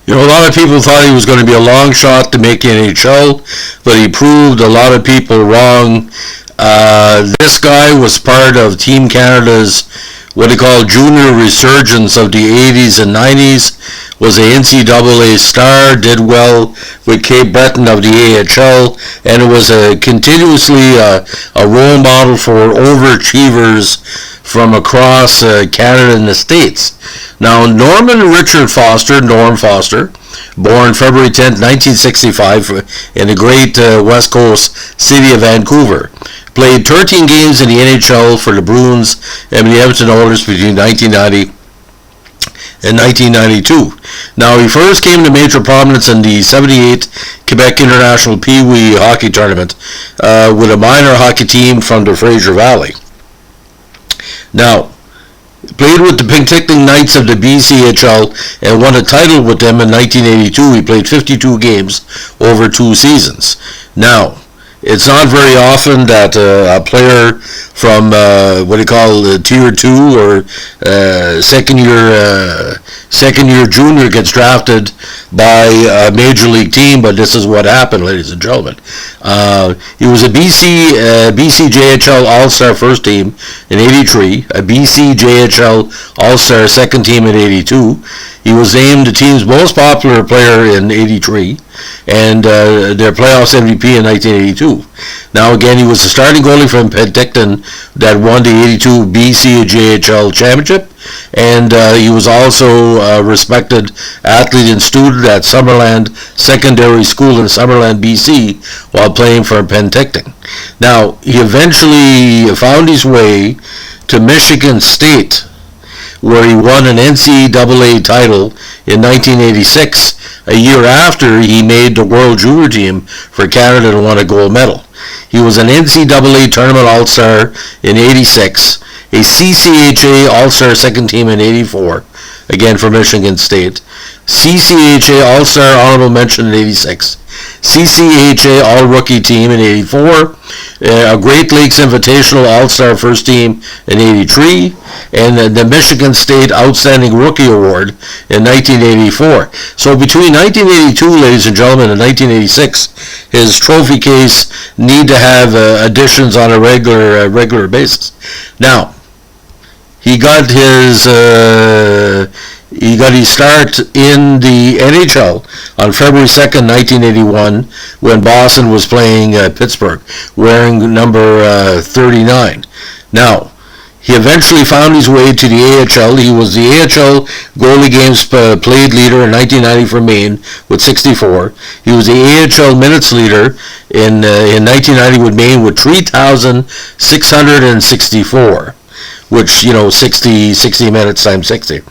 A lot of people thought he was going to be a long shot to make the NHL, but he proved a lot of people wrong. This guy was part of Team Canada's what they call junior resurgence of the 80s and 90s, was a NCAA star, did well with Cape Breton of the AHL, and it was continuously a role model for overachievers from across Canada and the States. Now, Norman Richard Foster, Norm Foster, born February 10, 1965 in the great West Coast city of Vancouver, played 13 games in the NHL for the Bruins and the Edmonton Oilers between 1990 and 1992. Now, he first came to major prominence in the 78 Quebec International Pee Wee Hockey Tournament with a minor hockey team from the Fraser Valley. Now, played with the Penticton Knights of the BCJHL and won a title with them in 1982. He played 52 games over 2 seasons. Now, it's not very often that a player from what do you call Tier 2 or second year junior gets drafted by a major league team, but this is what happened, ladies and gentlemen. He was a BCJHL All-Star first team in 83, a BCJHL All-Star second team in 82. He was named the team's most popular player in 83 and their playoffs MVP in 1982. Now again, he was the starting goalie from Penticton that won the 82 BCJHL championship, and he was also a respected athlete and student at Summerland Secondary School in Summerland, BC, while playing for Penticton. Now, he eventually found his way to Michigan State, where he won an NCAA title in 1986, a year after he made the World Junior team for Canada and won a gold medal. He was an NCAA Tournament All-Star in 86, a CCHA All-Star second team in 84, again for Michigan State, CCHA All-Star Honorable Mention in 86, CCHA All-Rookie Team in 84, a Great Lakes Invitational All-Star First Team in 83, and the Michigan State Outstanding Rookie Award in 1984. So between 1982, ladies and gentlemen, and 1986, his trophy case need to have additions on a regular basis. Now, he got his start in the NHL on February 2nd, 1981, when Boston was playing Pittsburgh, wearing number 39. Now, he eventually found his way to the AHL. He was the AHL goalie games played leader in 1990 for Maine with 64. He was the AHL minutes leader in 1990 with Maine with 3,664. Which, 60 minutes times 60.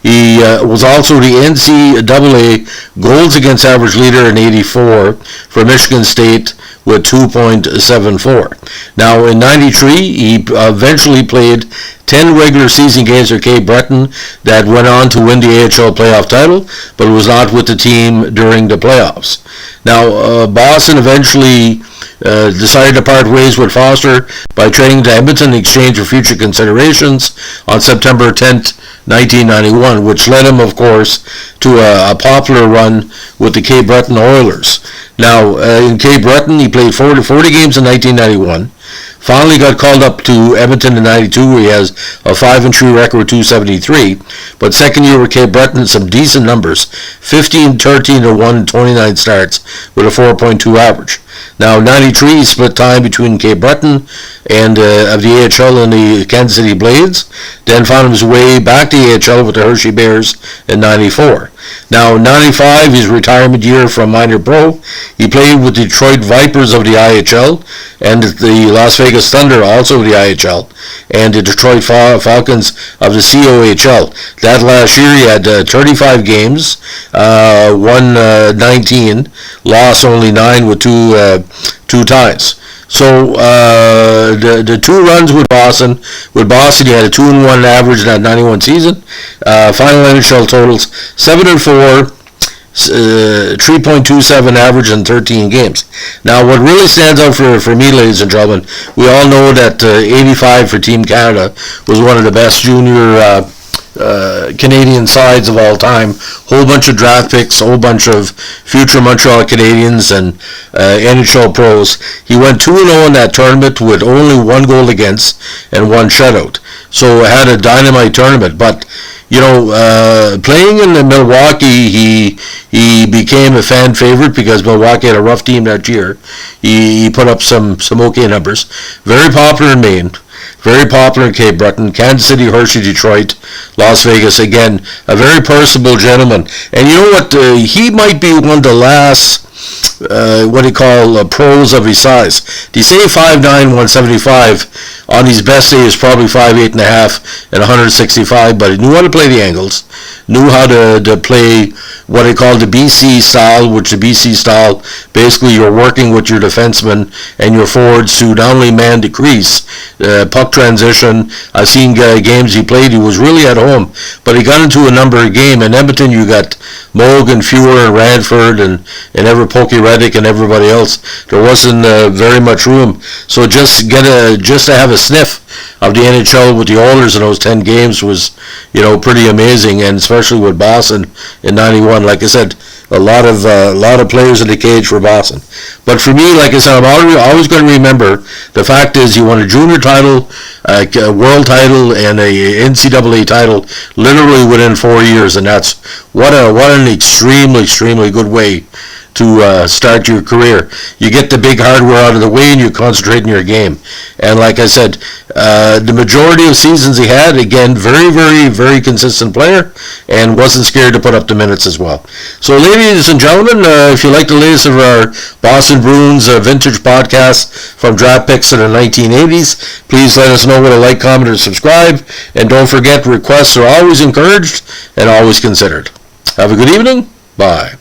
He was also the NCAA goals against average leader in 84 for Michigan State with 2.74. Now, in 93, he eventually played 10 regular season games for Cape Breton that went on to win the AHL playoff title, but was not with the team during the playoffs. Now, Boston eventually decided to part ways with Foster by trading to Edmonton in exchange for future considerations on September 10th, 1991, which led him, of course, to a popular run with the Cape Breton Oilers. Now, in Cape Breton, he played 40 games in 1991. Finally got called up to Edmonton in 92, where he has a 5-3 record with 273. But second year with Cape Breton, some decent numbers: 15, 13, 1, 29 starts with a 4.2 average. Now, 93, he split time between Cape Breton and of the AHL and the Kansas City Blades. Then found his way back to the AHL with the Hershey Bears in 94. Now, 95, his retirement year from minor pro. He played with the Detroit Vipers of the IHL and the Las Vegas Thunder, also of the IHL, and the Detroit Falcons of the COHL. That last year, he had 35 games, won 19, lost only 9 with two ties. So the 2 runs with Boston, he had a 2-1 average in that 91 season. Final NHL totals: 7-4, 3.27 average in 13 games. Now, what really stands out for me, ladies and gentlemen, we all know that 85 for Team Canada was one of the best junior Canadian sides of all time. Whole bunch of draft picks, whole bunch of future Montreal Canadiens and NHL pros. He went 2-0 in that tournament with only 1 goal against and 1 shutout. So had a dynamite tournament. But playing in Milwaukee, he became a fan favorite because Milwaukee had a rough team that year. He put up some okay numbers. Very popular in Maine. Very popular in Cape Breton, Kansas City, Hershey, Detroit, Las Vegas. Again, a very personable gentleman. And you know what? He might be one of the last, pros of his size. They say 5'9", 175. On his best day, is probably 5'8 and a half and 165. But he knew how to play the angles. Knew how to play what they call the BC style, which the BC style, basically you're working with your defensemen and your forwards to not only man the crease, puck transition. I've seen games he played, he was really at home, but he got into a number of games. In Edmonton, you got Moog and Fewer and Radford and Pokey Reddick and everybody else. There wasn't very much room. So just to have a sniff of the NHL with the Oilers in those 10 games was, pretty amazing, and especially with Boston in '91. Like I said, a lot of players in the cage for Boston. But for me, like I said, I'm always going to remember the fact is he won a junior title, a world title, and a NCAA title literally within 4 years, and that's what an extremely good way to start your career. You get the big hardware out of the way and you concentrate in your game. And like I said, the majority of seasons he had, again, very consistent player and wasn't scared to put up the minutes as well. So ladies and gentlemen, if you like the latest of our Boston Bruins vintage podcast from draft picks in the 1980s, please let us know with a like, comment, or subscribe. And don't forget, requests are always encouraged and always considered. Have a good evening. Bye.